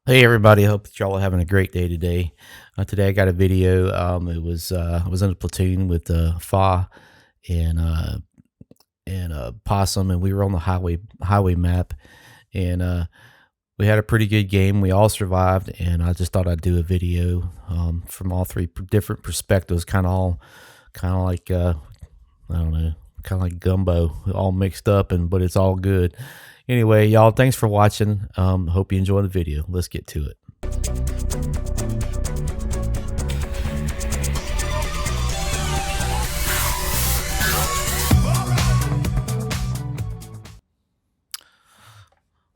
Hey everybody, I hope that y'all are having a great day today. Today I got a video. I was in a platoon with Fa and Possum, and we were on the highway map, and we had a pretty good game. We all survived, and I just thought I'd do a video from all three different perspectives, kind of like I don't know, kind of like gumbo, all mixed up, and but it's all good. Anyway, y'all, thanks for watching. Hope you enjoy the video. Let's get to it.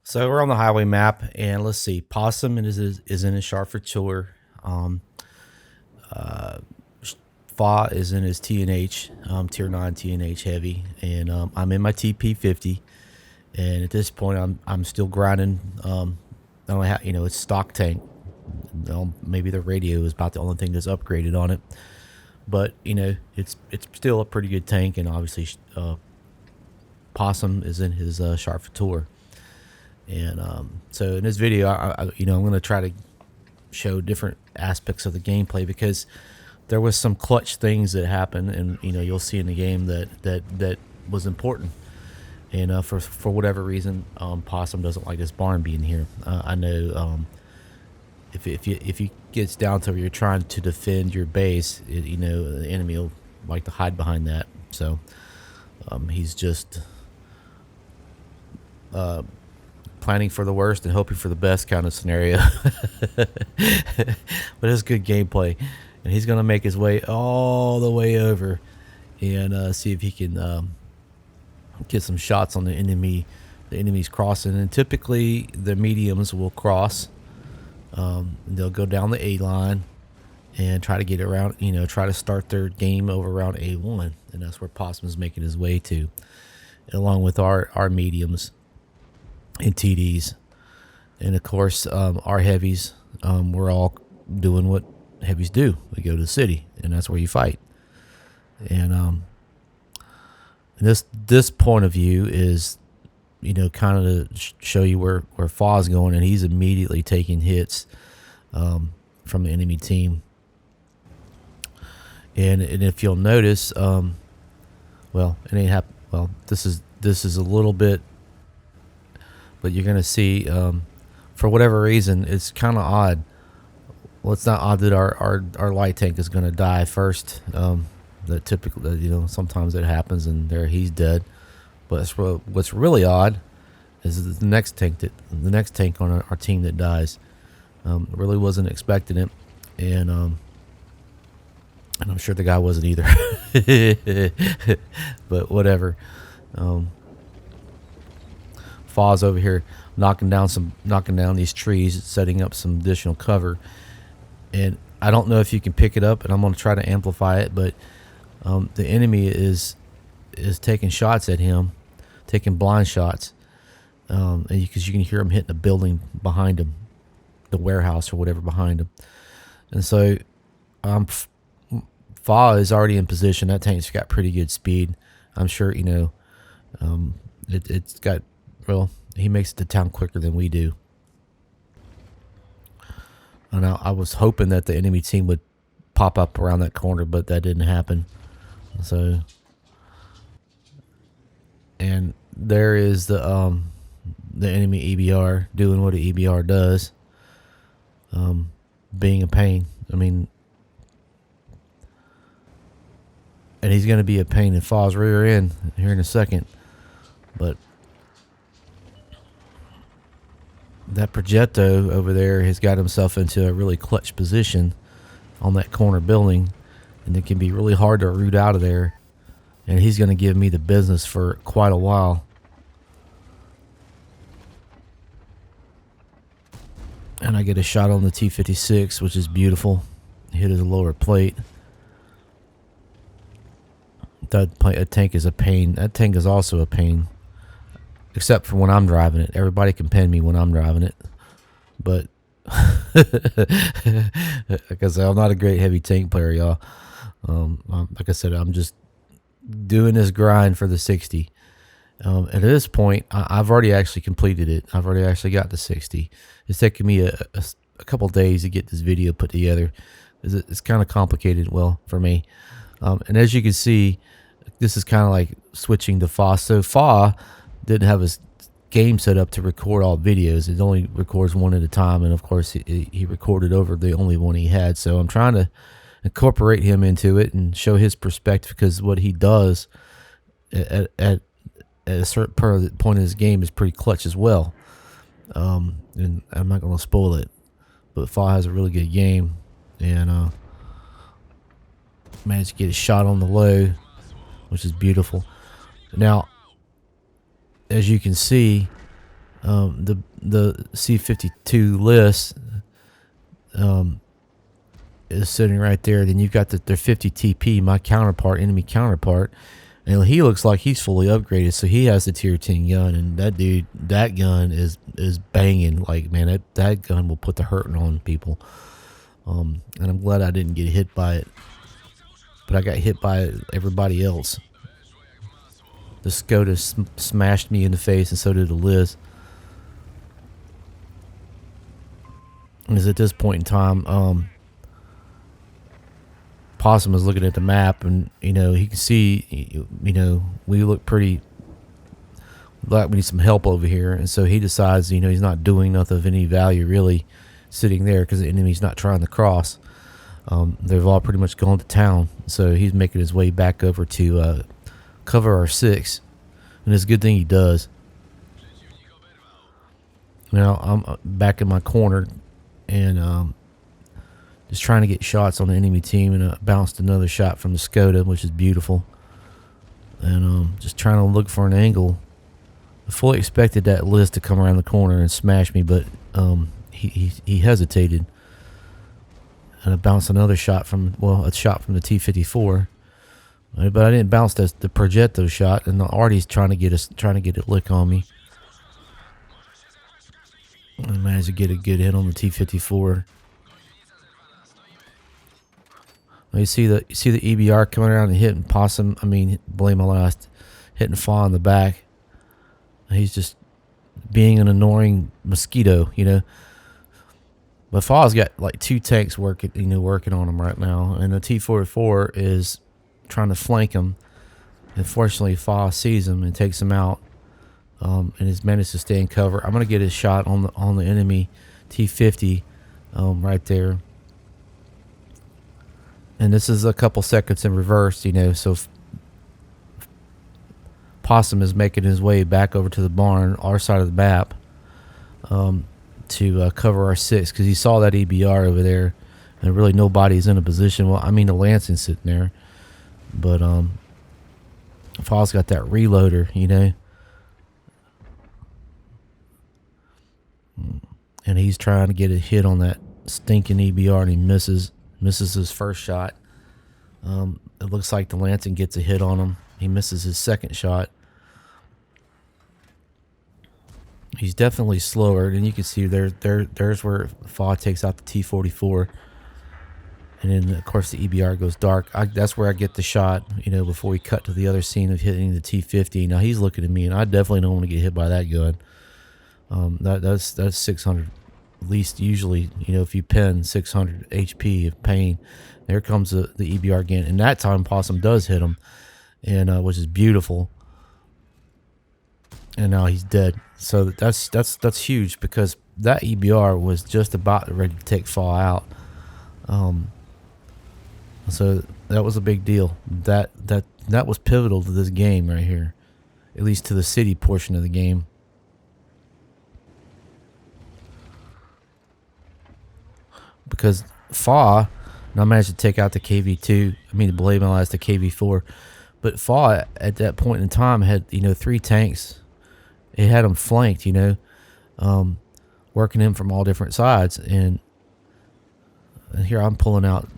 So we're on the highway map, and let's see. Possum is in his Sharford tour. Um, uh, Fa is in his TNH, Tier 9 TNH heavy, and I'm in my TP50. And at this point, I'm still grinding. I don't have, it's stock tank. Maybe the radio is about the only thing that's upgraded on it, but it's still a pretty good tank. And obviously, Possum is in his Sharford tour. And so in this video, I'm going to try to show different aspects of the gameplay, because there was some clutch things that happened, and you'll see in the game that was important. And for whatever reason, Possum doesn't like this barn being here. I know if you gets down to where you're trying to defend your base, the enemy will like to hide behind that. So he's just planning for the worst and hoping for the best kind of scenario. But it's good gameplay, and he's gonna make his way all the way over and see if he can get some shots on the enemy's crossing. And typically the mediums will cross. They'll go down the A line and try to get around, try to start their game over around A1, and that's where Possum's making his way to, along with our mediums and TDs. And of course, our heavies, we're all doing what heavies do. We go to the city, and that's where you fight. And this point of view is, kind of to show you where Fa's going, and he's immediately taking hits from the enemy team. And if you'll notice, well, it ain't well, this is a little bit, but you're gonna see, for whatever reason, it's kind of odd. Well, it's not odd that our light tank is gonna die first. That typically, sometimes it happens, and there he's dead. But what's really odd is the next tank on our team that dies. Really wasn't expecting it, and I'm sure the guy wasn't either. But whatever. Fa's over here knocking down these trees, setting up some additional cover. And I don't know if you can pick it up, and I'm going to try to amplify it, but the enemy is taking shots at him, taking blind shots, because you can hear him hitting the building behind him, the warehouse or whatever behind him. And so Fa is already in position. That tank's got pretty good speed. I'm sure it's got, well, he makes it to town quicker than we do. And I was hoping that the enemy team would pop up around that corner, but that didn't happen. So, and there is the enemy EBR doing what an EBR does, being a pain. I mean, and he's going to be a pain in Fa's rear end here in a second. But that Progetto over there has got himself into a really clutch position on that corner building, and it can be really hard to root out of there. And he's going to give me the business for quite a while. And I get a shot on the T-56, which is beautiful. Hit his lower plate. That tank is a pain. That tank is also a pain, except for when I'm driving it. Everybody can pen me when I'm driving it, but like I said, I'm not a great heavy tank player, y'all. Like I said, I'm just doing this grind for the 60, At this point, I've already actually completed it. I've already actually got to 60. It's taken me a couple days to get this video put together. It's kind of complicated, well, for me. And as you can see, this is kind of like switching to FA. So FA didn't have his game set up to record all videos. It only records one at a time, and of course he recorded over the only one he had. So I'm trying to incorporate him into it and show his perspective, because what he does at a certain point in his game is pretty clutch as well. And I'm not going to spoil it, but FA has a really good game, and managed to get a shot on the low, which is beautiful. Now, as you can see, the C-52 list is sitting right there. Then you've got their 50 TP, my counterpart, enemy counterpart, and he looks like he's fully upgraded. So he has the tier 10 gun, and that dude, that gun is banging. Like, man, that gun will put the hurting on people. And I'm glad I didn't get hit by it, but I got hit by everybody else. The SCOTUS smashed me in the face, and so did the Liz. And at this point in time, Possum is looking at the map, and he can see, we look pretty like we need some help over here. And so he decides, he's not doing nothing of any value really, sitting there, because the enemy's not trying to cross. They've all pretty much gone to town, so he's making his way back over to cover our 6, and it's a good thing he does. Now I'm back in my corner, and just trying to get shots on the enemy team, and I bounced another shot from the SCOTA, which is beautiful, and just trying to look for an angle. I fully expected that Liz to come around the corner and smash me, but he hesitated, and I bounced another shot a shot from the T-54. But I didn't bounce the Progetto shot, and Artie's trying to get a lick on me. I managed to get a good hit on the T-54. You see the EBR coming around and hitting Possum. Blame my last, hitting FA in the back. He's just being an annoying mosquito, But FA's got like 2 tanks working on him right now, and the T-44 is trying to flank him. Unfortunately, FA sees him and takes him out, and has managed to stay in cover. I'm gonna get his shot on the enemy T-50 right there, and this is a couple seconds in reverse, so Possum is making his way back over to the barn, our side of the map, to cover our 6, because he saw that EBR over there, and really nobody's in a position. Well, the Lansing's sitting there, but FA's got that reloader, and he's trying to get a hit on that stinking EBR, and he misses his first shot. It looks like the Lansing gets a hit on him. He misses his second shot. He's definitely slower, and you can see there's where FA takes out the T-44. And then, of course, the EBR goes dark. That's where I get the shot, before we cut to the other scene of hitting the T-50. Now, he's looking at me, and I definitely don't want to get hit by that gun. That's 600, at least usually, if you pin 600 HP of pain. There comes the EBR again. And that time, Possum does hit him, and which is beautiful. And now he's dead. So that's huge, because that EBR was just about ready to take FA out. So that was a big deal. That was pivotal to this game right here, at least to the city portion of the game. Because FA, and I managed to take out the KV2. The Blade Mill has the KV4, but FA at that point in time had 3 tanks. It had him flanked, working him from all different sides, and here I'm pulling out,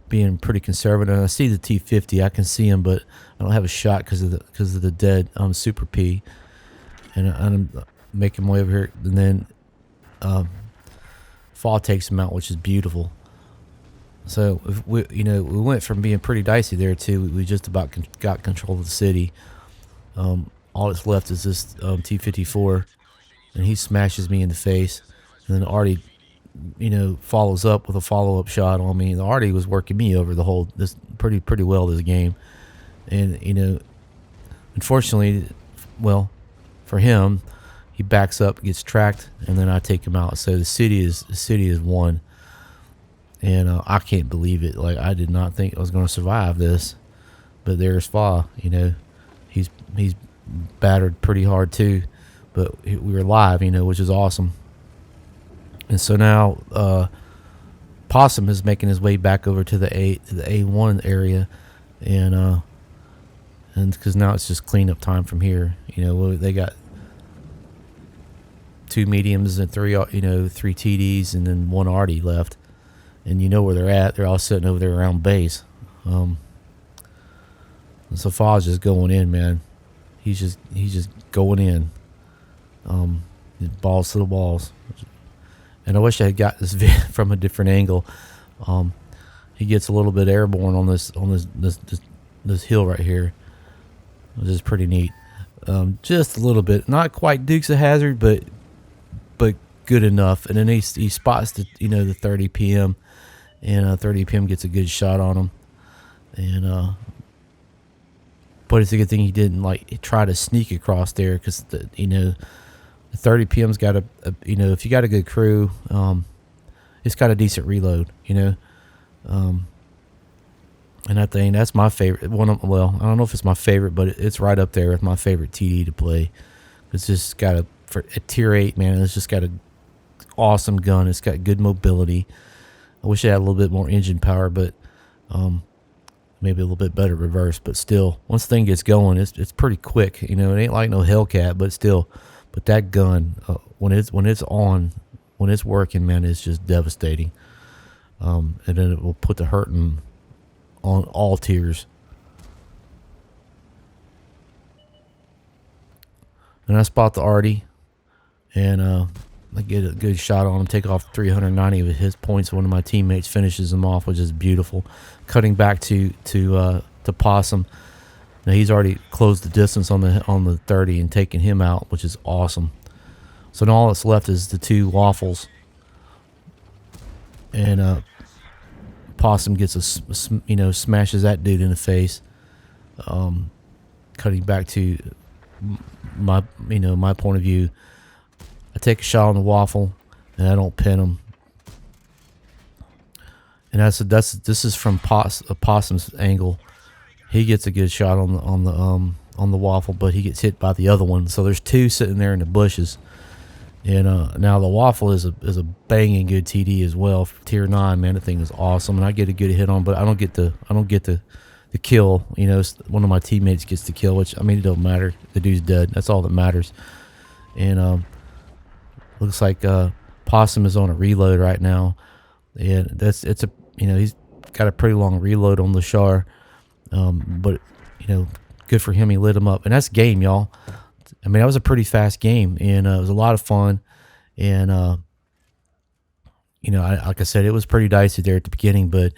being pretty conservative. And I see the T-50, I can see him, but I don't have a shot because of the dead Super P, and I'm making my way over here, and then FA takes him out, which is beautiful. So if we went from being pretty dicey there to we just about got control of the city. all that's left is this T-54, and he smashes me in the face. And then Artie, follows up with a follow-up shot on me. And Artie was working me over the whole this pretty well this game, and unfortunately, well, for him, he backs up, gets tracked, and then I take him out. So the city is won, and I can't believe it. Like, I did not think I was going to survive this, but there's Fa. He's battered pretty hard too, but we were live, which is awesome. And so now Possum is making his way back over to the A1 area, and because now it's just cleanup time from here. They got 2 mediums and 3 TDs, and then 1 Artie left, and you know where they're at. They're all sitting over there around base. So Fa's just going in, man. He's just going in. Balls to the walls. And I wish I had got this from a different angle. He gets a little bit airborne on this hill right here, which is pretty neat. Just a little bit, not quite Dukes of Hazzard, but good enough. And then he spots the 30 PM, and 30 PM gets a good shot on him. And but it's a good thing he didn't try to sneak across there, because the 30 PM's got if you got a good crew, it's got a decent reload, and that's my favorite well, I don't know if it's my favorite, but it's right up there with my favorite TD to play. It's just got for a tier 8, man. It's just got an awesome gun. It's got good mobility. I wish it had a little bit more engine power, but maybe a little bit better reverse. But still, once the thing gets going, it's pretty quick. It ain't like no Hellcat, but still. But that gun, when it's working, man, it's just devastating. And then it will put the hurting on all tiers. And I spot the Artie, and I get a good shot on him, take off 390 of his points. One of my teammates finishes him off, which is beautiful. Cutting back to Possum. Now he's already closed the distance on the 30 and taken him out, which is awesome. So now all that's left is the 2 waffles, and Possum gets smashes that dude in the face. Cutting back to my point of view, I take a shot on the waffle, and I don't pin him. And this is from Possum's angle. He gets a good shot on the waffle, but he gets hit by the other one. So there's 2 sitting there in the bushes. And now the waffle is a banging good TD as well. For tier 9, man, the thing is awesome, and I get a good hit on, but I don't get the kill. One of my teammates gets the kill, which, it don't matter. The dude's dead. That's all that matters. And looks like Possum is on a reload right now, and he's got a pretty long reload on the Char. But good for him. He lit him up, and that's game, y'all. That was a pretty fast game, and it was a lot of fun. And like I said, it was pretty dicey there at the beginning, but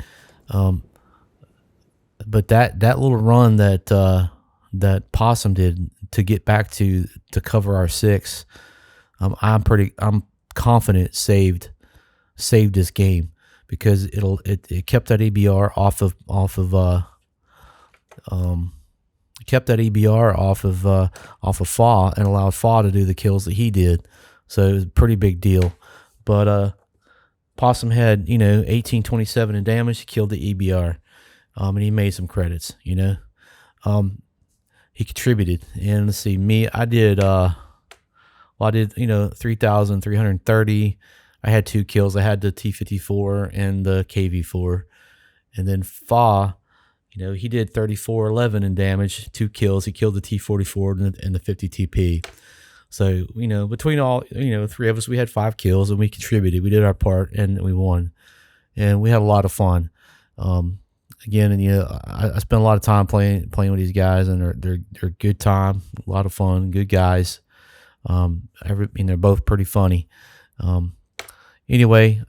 that little run that Possum did to get back to cover our 6, I'm confident saved this game, because it kept that EBR off of Fa, and allowed Fa to do the kills that he did. So it was a pretty big deal. But Possum had 1827 in damage. He killed the EBR, and he made some credits. He contributed. And let's see, me, I did 3,330. I had 2 kills. I had the T-54 and the KV-4, and then Fa, he did 3411 in damage, 2 kills. He killed the T-44 and the 50 TP. So, between all, 3 of us, we had 5 kills, and we contributed. We did our part, and we won. And we had a lot of fun. Again, and I spent a lot of time playing with these guys, and they're good time, a lot of fun, good guys. They're both pretty funny. Anyway,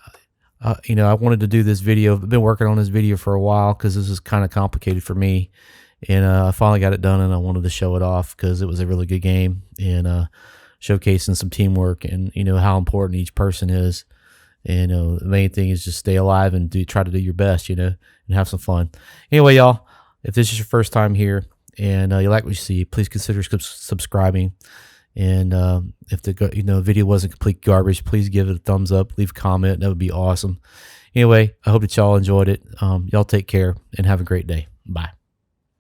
I wanted to do this video. I've been working on this video for a while, because this is kind of complicated for me, And I finally got it done, and I wanted to show it off because it was a really good game, and showcasing some teamwork and how important each person is. And the main thing is just stay alive and try to do your best, and have some fun. Anyway, y'all, if this is your first time here and you like what you see, please consider subscribing. And if the video wasn't complete garbage, please give it a thumbs up, leave a comment. That would be awesome. Anyway, I hope that y'all enjoyed it. Y'all take care and have a great day. Bye.